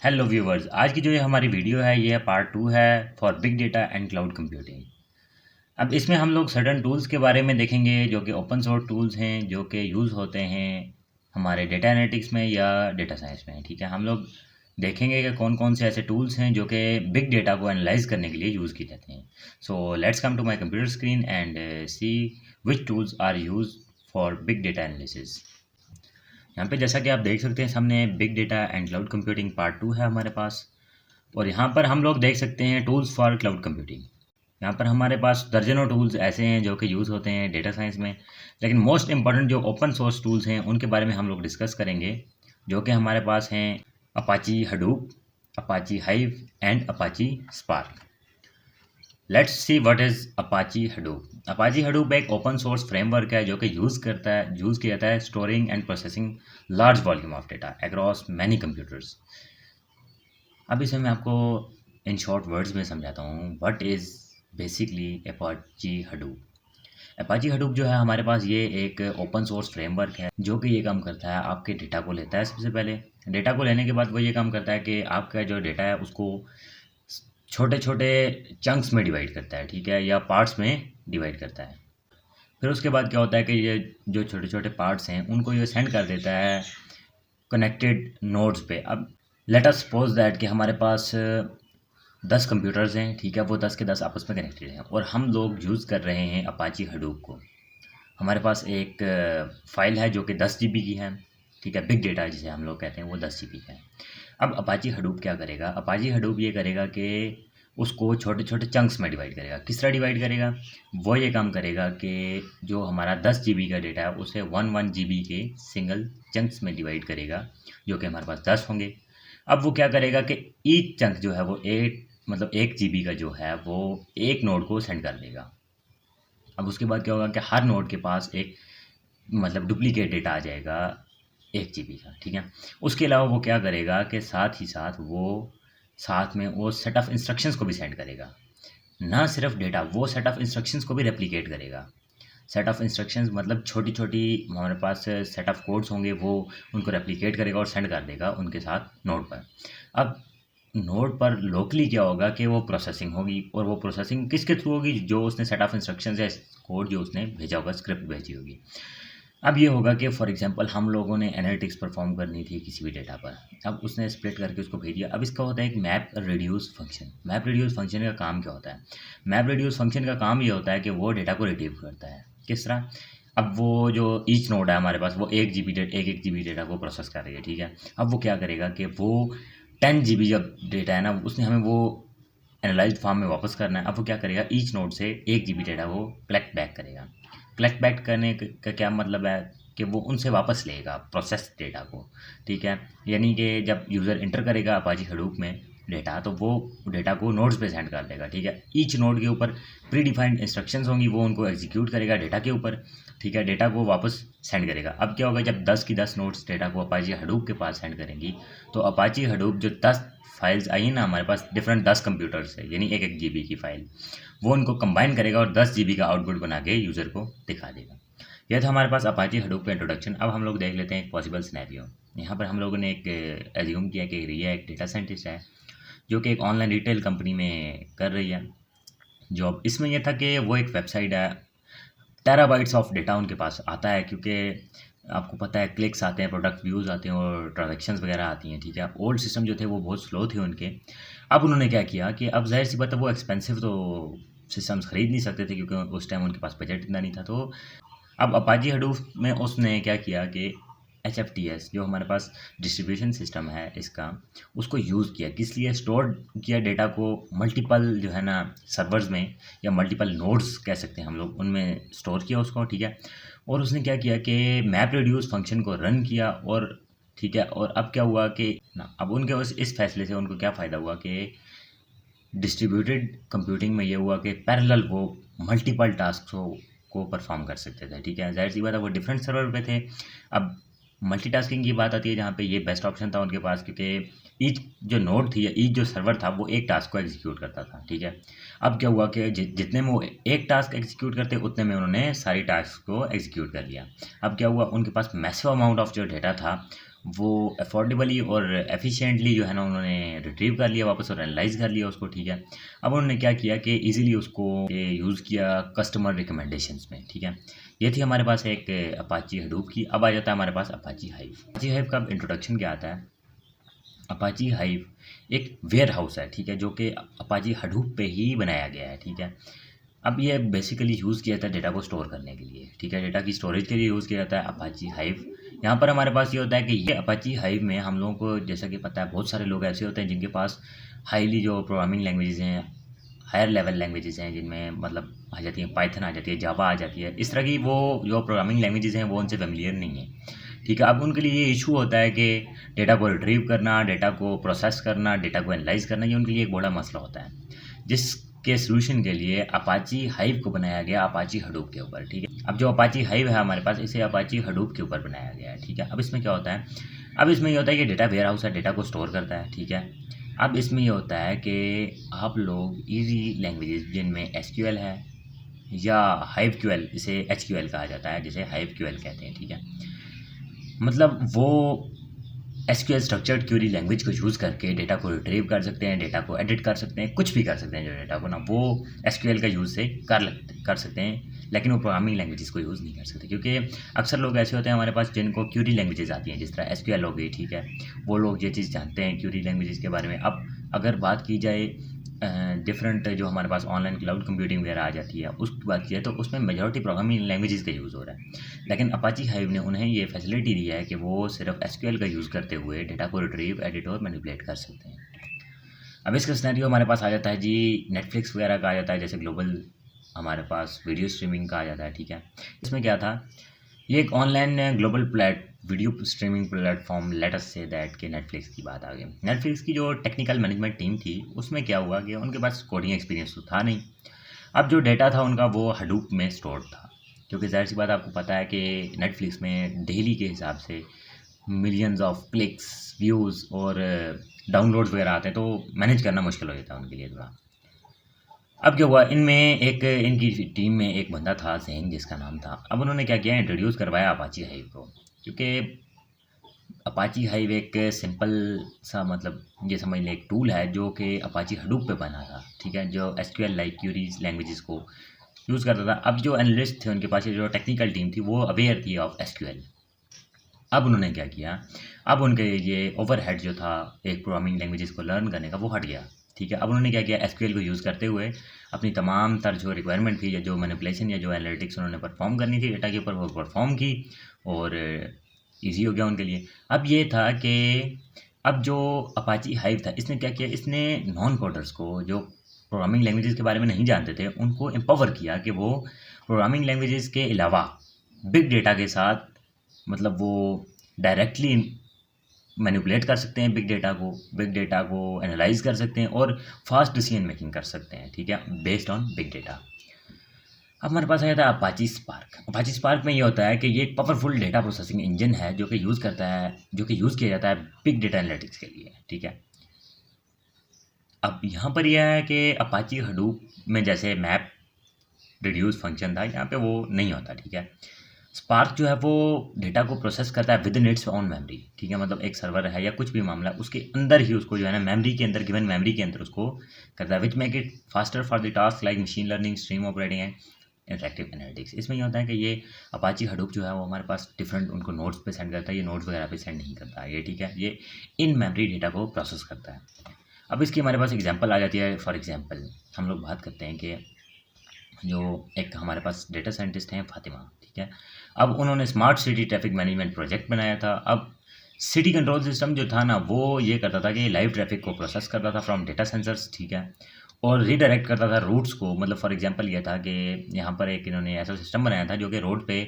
Hello viewers, आज की जो ये हमारी वीडियो है ये पार्ट 2 है for big data and cloud computing. अब इसमें हम लोग सर्टेन टूल्स के बारे में देखेंगे जो कि ओपन सोर्स टूल्स हैं जो कि यूज़ होते हैं हमारे डेटा एनालिटिक्स में या डेटा साइंस में। ठीक है, हम लोग देखेंगे कि कौन कौन से ऐसे टूल्स हैं जो कि बिग डेटा को एनालाइज करने के लिए यूज़ किए जाते हैं। So let's come to my computer screen and see which tools are use for big data analysis. यहाँ पे जैसा कि आप देख सकते हैं सामने big data and cloud computing part 2 है हमारे पास। और यहाँ पर हम लोग देख सकते हैं टूल्स फॉर क्लाउड कंप्यूटिंग। यहाँ पर हमारे पास दर्जनों टूल्स ऐसे हैं जो कि यूज़ होते हैं डेटा साइंस में, लेकिन मोस्ट इंपॉर्टेंट जो ओपन सोर्स टूल्स हैं उनके बारे में हम लोग डिस्कस करेंगे, जो कि हमारे पास हैं Apache Hadoop, Apache hive and Apache spark. Let's see what is Apache Hadoop. Apache Hadoop एक ओपन सोर्स फ्रेमवर्क है जो कि यूज़ किया जाता है storing and processing large volume of data across many computers. अब इसे मैं आपको इन शॉर्ट वर्ड्स में समझाता हूँ। What is basically Apache Hadoop. Apache Hadoop जो है हमारे पास ये एक ओपन सोर्स फ्रेमवर्क है जो कि ये काम करता है, आपके डेटा को लेता है। सबसे पहले डेटा को लेने के बाद वो ये काम करता है कि आपका जो डेटा है उसको छोटे छोटे चंक्स में डिवाइड करता है, ठीक है, या पार्ट्स में डिवाइड करता है। फिर उसके बाद क्या होता है कि ये जो छोटे छोटे पार्ट्स हैं उनको ये सेंड कर देता है कनेक्टेड नोड्स पे। अब लेट अस सपोज दैट कि हमारे पास 10 कंप्यूटर्स हैं, ठीक है, वो 10 के 10 आपस में कनेक्टेड हैं और हम लोग यूज़ कर रहे हैं अपाची हडूप को। हमारे पास एक फ़ाइल है जो कि 10 जीबी की है, ठीक है, बिग डेटा जिसे हम लोग कहते हैं वो 10 जीबी का है। अब अपाची हडूप क्या करेगा? अपाची हडूप ये करेगा कि उसको छोटे छोटे चंक्स में डिवाइड करेगा। किस तरह डिवाइड करेगा? वो ये काम करेगा कि जो हमारा 10 जीबी का डेटा है उसे 1 जीबी के सिंगल चंक्स में डिवाइड करेगा, जो कि हमारे पास 10 होंगे। अब वो क्या करेगा कि ईच चंक जो है वो 1 जीबी का जो है वो एक नोड को सेंड कर देगा। अब उसके बाद क्या होगा कि हर नोड के पास एक डुप्लीकेट डेटा आ जाएगा 1 जीबी का, ठीक है। उसके अलावा वो क्या करेगा कि साथ ही साथ में वो सेट ऑफ इंस्ट्रक्शंस को भी सेंड करेगा। ना सिर्फ डेटा, वो सेट ऑफ इंस्ट्रक्शंस को भी रेप्लिकेट करेगा। सेट ऑफ इंस्ट्रक्शंस मतलब छोटी छोटी हमारे पास सेट ऑफ कोड्स होंगे, वो उनको रेप्लिकेट करेगा और सेंड कर देगा उनके साथ नोड पर। अब नोड पर लोकली क्या होगा कि वो प्रोसेसिंग होगी, और वो प्रोसेसिंग किसके थ्रू होगी? जो उसने सेट ऑफ इंस्ट्रक्शंस या कोड जो उसने भेजा होगा, स्क्रिप्ट भेजी होगी। अब ये होगा कि फॉर एग्जांपल हम लोगों ने एनालिटिक्स परफॉर्म करनी थी किसी भी डेटा पर। अब उसने स्प्लिट करके उसको भेज दिया। अब इसका होता है एक map reduce function. Map reduce function का काम क्या होता है? मैप रिड्यूस फंक्शन का काम ये होता है कि वो डेटा को रिट्रीव करता है। किस तरह? अब वो जो ईच नोड है हमारे पास वो 1 जीबी डेटा को प्रोसेस कर रही है, ठीक है। अब वो क्या करेगा कि वो 10 जीबी जब डेटा है ना उसने हमें वो एनालाइज्ड फॉर्म में वापस करना है। अब वो क्या करेगा? ईच नोड से 1 जीबी डेटा वो कलेक्ट बैक करेगा। कलेक्ट बैक करने का क्या मतलब है कि वो उनसे वापस लेगा प्रोसेस डेटा को, ठीक है। यानी कि जब यूज़र इंटर करेगा अपाची हडूप में डेटा, तो वो डेटा को नोड्स पे सेंड कर देगा, ठीक है। ईच नोड के ऊपर प्री डिफाइंड इंस्ट्रक्शंस होंगी, वो उनको एग्जीक्यूट करेगा डेटा के ऊपर, ठीक है। डेटा को वापस सेंड करेगा। अब क्या होगा? जब 10 की 10 नोड्स डेटा को अपाची हडूप के पास सेंड करेंगी, तो अपाची हडूप जो 10 फाइल्स आई हैं ना हमारे पास डिफरेंट 10 कंप्यूटर से, यानी 1 जीबी की फ़ाइल, वो उनको कंबाइन करेगा और 10 जीबी का आउटपुट बना के यूज़र को दिखा देगा। यह था हमारे पास अपाची हडूप का इंट्रोडक्शन। अब हम लोग देख लेते हैं एक पॉसिबल सिनेरियो। यहाँ पर हम लोगों ने एक एज्यूम किया कि रिया एक डेटा साइंटिस्ट है जो कि एक ऑनलाइन रिटेल कंपनी में कर रही है जॉब। इसमें यह था कि वो एक वेबसाइट है, टेराबाइट्स ऑफ डेटा उनके पास आता है, क्योंकि आपको पता है क्लिक्स आते हैं, प्रोडक्ट व्यूज़ आते हैं और ट्रांजैक्शंस वगैरह आती हैं, ठीक है। ओल्ड सिस्टम जो थे वो बहुत स्लो थे उनके। अब उन्होंने क्या किया कि अब ज़ाहिर सी बात है वो एक्सपेंसिव तो सिस्टम्स खरीद नहीं सकते थे, क्योंकि उस टाइम उनके पास बजट इतना नहीं था। तो अब अपाची हडूप में उसने क्या किया कि HFTS जो हमारे पास डिस्ट्रीब्यूशन सिस्टम है इसका, उसको यूज़ किया। किस लिए? स्टोर किया डेटा को मल्टीपल जो है ना सर्वर्स में, या मल्टीपल नोड्स कह सकते हैं हम लोग, उनमें स्टोर किया उसको, ठीक है। और उसने क्या किया कि मैप रिड्यूस फंक्शन को रन किया, और ठीक है। और अब क्या हुआ कि ना, अब उनके इस फैसले से उनको क्या फ़ायदा हुआ कि डिस्ट्रीब्यूटेड कंप्यूटिंग में ये हुआ कि पैरेलल वो मल्टीपल टास्कों को परफॉर्म कर सकते थे, ठीक है। ज़ाहिर सी बात है वो डिफरेंट सर्वर पे थे। अब मल्टीटास्किंग की बात आती है जहाँ पे ये बेस्ट ऑप्शन था उनके पास, क्योंकि ईच जो नोड थी या ईच जो सर्वर था वो एक टास्क को एग्जीक्यूट करता था, ठीक है। अब क्या हुआ कि जितने में वो एक टास्क एग्जीक्यूट करते उतने में उन्होंने सारी टास्क को एग्जीक्यूट कर लिया। अब क्या हुआ? उनके पास मैसिव अमाउंट ऑफ जो डेटा था वो अफोर्डेबली और एफिशिएंटली जो है ना उन्होंने रिट्रीव कर लिया वापस और एनालाइज कर लिया उसको, ठीक है। अब उन्होंने क्या किया कि इजीली उसको यूज़ किया कस्टमर रिकमेंडेशंस में, ठीक है। ये थी हमारे पास एक अपाची हडूप की। अब आ जाता है हमारे पास अपाची हाइव। अपाची हाइव का इंट्रोडक्शन क्या आता है? अपाची हाइव एक वेयर हाउस है, ठीक है, जो कि अपाची हडूप पे ही बनाया गया है, ठीक है। अब ये बेसिकली यूज़ किया जाता है डेटा को स्टोर करने के लिए, ठीक है, डेटा की स्टोरेज के लिए यूज़ किया जाता है अपाची हाइव। यहाँ पर हमारे पास ये होता है कि ये अपाची हाइव में हम लोगों को जैसा कि पता है बहुत सारे लोग ऐसे होते हैं जिनके पास हाईली जो प्रोग्रामिंग लैंग्वेजेस हैं, हायर लेवल लैंग्वेजेस हैं, जिनमें मतलब आ जाती है पाइथन, आ जाती है जावा, आ जाती है, इस तरह की वो जो प्रोग्रामिंग लैंग्वेजेस हैं वो उनसे फेमिलियर नहीं है, ठीक है। अब उनके लिए ये इशू होता है कि डेटा को रिट्रीव करना, डेटा को प्रोसेस करना, डेटा को एनालाइज करना, ये उनके लिए एक बड़ा मसला होता है, जिसके सॉल्यूशन के लिए अपाची हाइव को बनाया गया अपाची हडूप के ऊपर, ठीक है। अब जो अपाची हाइव है हमारे पास, इसे अपाची हडूप के ऊपर बनाया गया है, ठीक है। अब इसमें क्या होता है? अब इसमें ये होता है कि डेटा वेयर हाउस है, डेटा को स्टोर करता है, ठीक है। अब इसमें ये होता है कि आप लोग इजी लैंग्वेजेस जिनमें एसक्यूएल है या हाइव क्यूएल, इसे एचक्यूएल कहा जाता है, जिसे हाइव क्यूएल कहते हैं, ठीक है। मतलब वो एसक्यूएल स्ट्रक्चर्ड क्वेरी लैंग्वेज को यूज़ करके डेटा को रिट्रीव कर सकते हैं, डेटा को एडिट कर सकते हैं, कुछ भी कर सकते हैं जो डेटा को ना, वो एसक्यूएल का यूज़ से कर सकते हैं, लेकिन वो प्रोग्रामिंग लैंग्वेजेस को यूज़ नहीं कर सकते, क्योंकि अक्सर लोग ऐसे होते हैं हमारे पास जिनको क्वेरी लैंग्वेजेस आती हैं, जिस तरह एसक्यूएल हो गई, ठीक है। वो लोग ये चीज़ जानते हैं क्वेरी लैंग्वेजेस के बारे में। अब अगर बात की जाए डिफरेंट जो हमारे पास ऑनलाइन क्लाउड कंप्यूटिंग वगैरह आ जाती है उसकी बात की है, तो उसमें मेजॉरिटी प्रोग्रामिंग लैंग्वेजेस का यूज़ हो रहा है, लेकिन अपाची हाइव ने उन्हें ये फैसिलिटी दी है कि वो सिर्फ एसक्यूएल का यूज़ करते हुए डेटा को रिट्रीव, एडिट और मैनिपुलेट कर सकते हैं। अब इसका सिनेरियो हमारे पास आ जाता है जी नेटफ्लिक्स वगैरह का आ जाता है, जैसे ग्लोबल हमारे पास वीडियो स्ट्रीमिंग का आ जाता है, ठीक है। इसमें क्या था? ये एक online global video streaming platform, let us say that के नेटफ्लिक्स की बात आ गई। नेटफ्लिक्स की जो टेक्निकल मैनेजमेंट टीम थी उसमें क्या हुआ कि उनके पास कोडिंग एक्सपीरियंस तो था नहीं। अब जो डेटा था उनका वो हडूप में स्टोर्ड था, क्योंकि ज़ाहिर सी बात आपको पता है कि नेटफ्लिक्स में डेली के हिसाब से मिलियंस ऑफ क्लिक्स, व्यूज़ और डाउनलोड्स वगैरह आते हैं, तो मैनेज करना मुश्किल हो जाता है उनके लिए थोड़ा। अब क्या हुआ, इनमें एक इनकी टीम में एक बंदा था ज़ैन जिसका नाम था। अब उन्होंने क्या किया, इंट्रोड्यूस करवाया अपाची हाइव को, क्योंकि अपाची हाइव एक सिंपल सा मतलब ये समझ लें एक टूल है जो कि अपाची हडूप पे बना था, ठीक है, जो एसक्यूएल लाइक क्यूरीज लैंग्वेजेस को यूज़ करता था। अब जो एनालिस्ट थे उनके पास, जो टेक्निकल टीम थी, वो अवेयर थी ऑफ एसक्यूएल। अब उन्होंने क्या किया, अब उनके ये ओवरहेड जो था एक प्रोग्रामिंग लैंग्वेजेस को लर्न करने का, वो हट गया, ठीक है। अब उन्होंने क्या किया, एसक्यूएल को यूज़ करते हुए अपनी तमाम तर जो रिक्वायरमेंट थी या जो मैनिपुलेशन या जो एनालिटिक्स उन्होंने परफॉर्म करनी थी डेटा के ऊपर, वो परफॉर्म की और ईजी हो गया उनके लिए। अब ये था कि अब जो अपाची हाइव था, इसने क्या किया, इसने नॉन कोडर्स को, जो प्रोग्रामिंग लैंग्वेजेस के बारे में नहीं जानते थे, उनको एम्पावर किया कि वो प्रोग्रामिंग लैंग्वेजेस के अलावा बिग डेटा के साथ मतलब वो डायरेक्टली मैनिपुलेट कर सकते हैं बिग डेटा को एनालाइज कर सकते हैं और फास्ट डिसीजन मेकिंग कर सकते हैं, ठीक है, बेस्ड ऑन बिग डेटा। अब हमारे पास आ जाता है अपाची स्पार्क। अपाची स्पार्क में ये होता है कि ये एक पावरफुल डेटा प्रोसेसिंग इंजन है जो कि यूज़ किया जाता है बिग डेटा एनालिटिक्स के लिए, ठीक है। अब यहाँ पर यह है कि अपाची हडूप में जैसे मैप रिड्यूस फंक्शन था, यहाँ पे वो नहीं होता, ठीक है। स्पार्क जो है वो डेटा को प्रोसेस करता है with in its on memory, ठीक है, मतलब एक सर्वर है या कुछ भी मामला, उसके अंदर ही उसको जो है ना मेमोरी के अंदर, गिवन मेमोरी के अंदर उसको करता है, which make it faster for the task like machine learning, stream operating and interactive analytics. इसमें ये होता है कि ये अपाची हडूप जो है वो हमारे पास डिफरेंट उनको नोड्स पे सेंड करता है, ये नोड्स वगैरह पे सेंड नहीं करता है ये, ठीक है, ये इन मेमोरी डेटा को प्रोसेस करता है। अब इसकी हमारे पास एग्जांपल आ जाती है। फॉर एग्जांपल हम लोग बात करते हैं कि जो एक हमारे पास डेटा साइंटिस्ट हैं फातिमा, ठीक है। अब उन्होंने smart city traffic management project बनाया था। अब सिटी कंट्रोल सिस्टम जो था ना, वो ये करता था कि लाइव ट्रैफिक को प्रोसेस करता था फ्रॉम डेटा सेंसर्स, ठीक है, और रीडायरेक्ट करता था रूट्स को। मतलब फॉर एग्जांपल ये था कि यहाँ पर एक इन्होंने ऐसा सिस्टम बनाया था जो कि रोड पे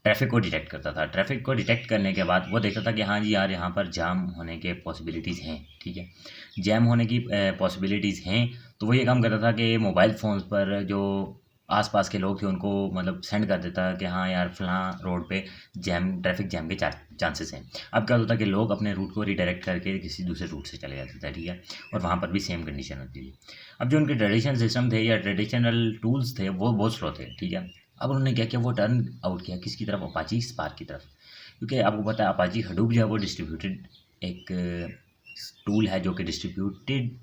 ट्रैफिक को डिटेक्ट करता था। ट्रैफिक को डिटेक्ट करने के बाद वो देखता था कि हाँ जी यार, यहाँ पर जाम होने के पॉसिबिलिटीज़ हैं, ठीक है, जैम होने की पॉसिबिलिटीज़ हैं। तो वो ये काम करता था कि मोबाइल फ़ोन्स पर जो आसपास के लोग थे उनको मतलब सेंड कर देता कि हाँ यार, फलां रोड पे ट्रैफिक जैम के चांसेस हैं। अब क्या होता था कि लोग अपने रूट को रीडायरेक्ट करके किसी दूसरे रूट से चले जाते थे, ठीक है, और वहाँ पर भी सेम कंडीशन होती थी। अब जो उनके ट्रेडिशनल सिस्टम थे या ट्रेडिशनल टूल्स थे वो बहुत स्लो थे, ठीक है। अब उन्होंने क्या किया, वो टर्न आउट किया किसकी तरफ, अपाची स्पार्क की तरफ। क्योंकि आपको पता है अपाची हडूप जो है वो डिस्ट्रीब्यूटेड एक टूल है जो कि डिस्ट्रीब्यूटेड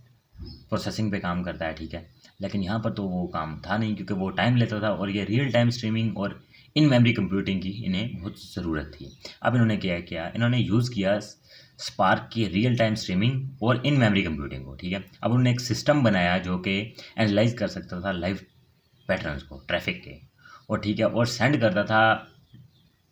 प्रोसेसिंग पे काम करता है, ठीक है। लेकिन यहाँ पर तो वो काम था नहीं, क्योंकि वो टाइम लेता था और ये रियल टाइम स्ट्रीमिंग और इन मेमोरी कंप्यूटिंग की इन्हें बहुत ज़रूरत थी। अब इन्होंने क्या किया, इन्होंने यूज़ किया स्पार्क की रियल टाइम स्ट्रीमिंग और इन मेमोरी कंप्यूटिंग को, ठीक है। अब उन्होंने एक सिस्टम बनाया जो कि एनालाइज कर सकता था लाइव पैटर्न्स को, ट्रैफिक के, और ठीक है, और सेंड करता था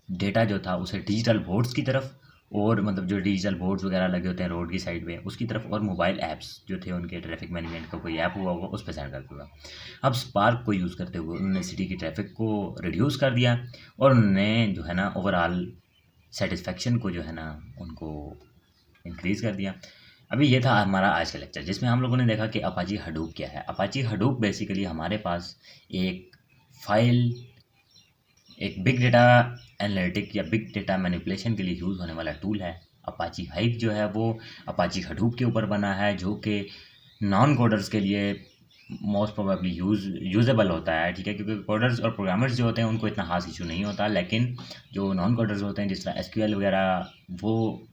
डेटा जो था उसे डिजिटल बोर्ड्स की तरफ, और मतलब जो डिजिटल बोर्ड्स वगैरह लगे होते हैं रोड की साइड पे उसकी तरफ, और मोबाइल ऐप्स जो थे उनके ट्रैफिक मैनेजमेंट का कोई ऐप हुआ होगा उस पर सेंड करता था। अब स्पार्क को यूज़ करते हुए उन्होंने सिटी की ट्रैफिक को रिड्यूस कर दिया, और उन्होंने जो है ना ओवरऑल सेटिस्फेक्शन को जो है ना उनको इंक्रीज़ कर दिया। अभी ये था हमारा आज का लेक्चर, जिसमें हम लोगों ने देखा कि अपाची हडूप क्या है। अपाची हडूप बेसिकली हमारे पास एक फाइल, एक बिग डेटा एनालिटिक या बिग डेटा मैनिपुलेशन के लिए यूज़ होने वाला टूल है। अपाची हाइव जो है वो अपाची हडूप के ऊपर बना है, जो कि नॉन कोडर्स के लिए मोस्ट प्रोबेबली यूजेबल होता है, ठीक है। क्योंकि कोडर्स और प्रोग्रामर्स जो होते हैं उनको इतना खास इशू नहीं होता, लेकिन जो नॉन कोडर्स होते हैं जिस तरह एसक्यूएल वगैरह, वो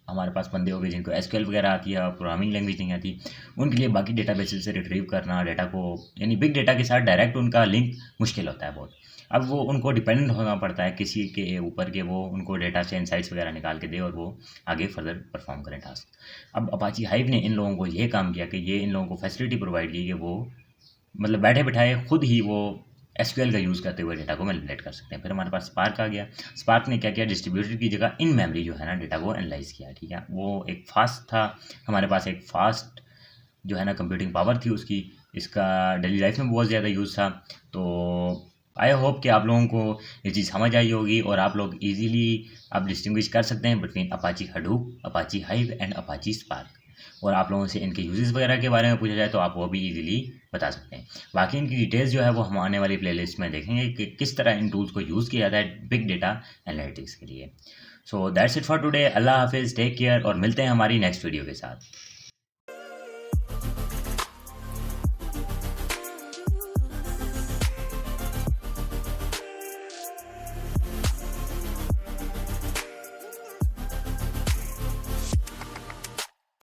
हमारे पास बंदे हो गए जिनको एसक्यूएल वगैरह आती है, प्रोग्रामिंग लैंग्वेज नहीं आती, उनके लिए बाकी डेटाबेसेस से रिट्रीव करना डेटा को, यानी बिग डेटा के साथ डायरेक्ट उनका लिंक मुश्किल होता है बहुत। अब वो उनको डिपेंडेंट होना पड़ता है किसी के ऊपर के वो उनको डेटा से इंसाइट्स वगैरह निकाल के दे और वो आगे फर्दर परफॉर्म करें टास्क। अब अपाची हाइव ने इन लोगों को ये काम किया कि ये इन लोगों को फैसिलिटी प्रोवाइड की कि वो मतलब बैठे बिठाए खुद ही वो एसक्यूएल का यूज़ करते हुए डेटा को मैनिपुलेट कर सकते हैं। फिर हमारे पास स्पार्क आ गया। स्पार्क ने क्या किया, डिस्ट्रीब्यूटेड की जगह इन मेमोरी जो है ना डेटा को एनालाइज किया, ठीक है। वो एक फास्ट था, हमारे पास एक फास्ट जो है ना कंप्यूटिंग पावर थी उसकी, इसका डेली लाइफ में बहुत ज़्यादा यूज़ था। तो आई होप कि आप लोगों को ये चीज़ समझ आई होगी और आप लोग इजीली आप डिस्टिंग्विश कर सकते हैं between Apache Hadoop, Apache hive and Apache spark. और आप लोगों से इनके यूजेस वगैरह के बारे में पूछा जाए तो आप वो भी इजीली बता सकते हैं। बाकी इनकी डिटेल्स जो है वो हम आने वाली प्लेलिस्ट में देखेंगे कि किस तरह इन टूल्स को यूज़ किया जाता है बिग डेटा एनालिटिक्स के लिए। So that's it for today. अल्लाह हाफिज़, टेक केयर, और मिलते हैं हमारी नेक्स्ट वीडियो के साथ।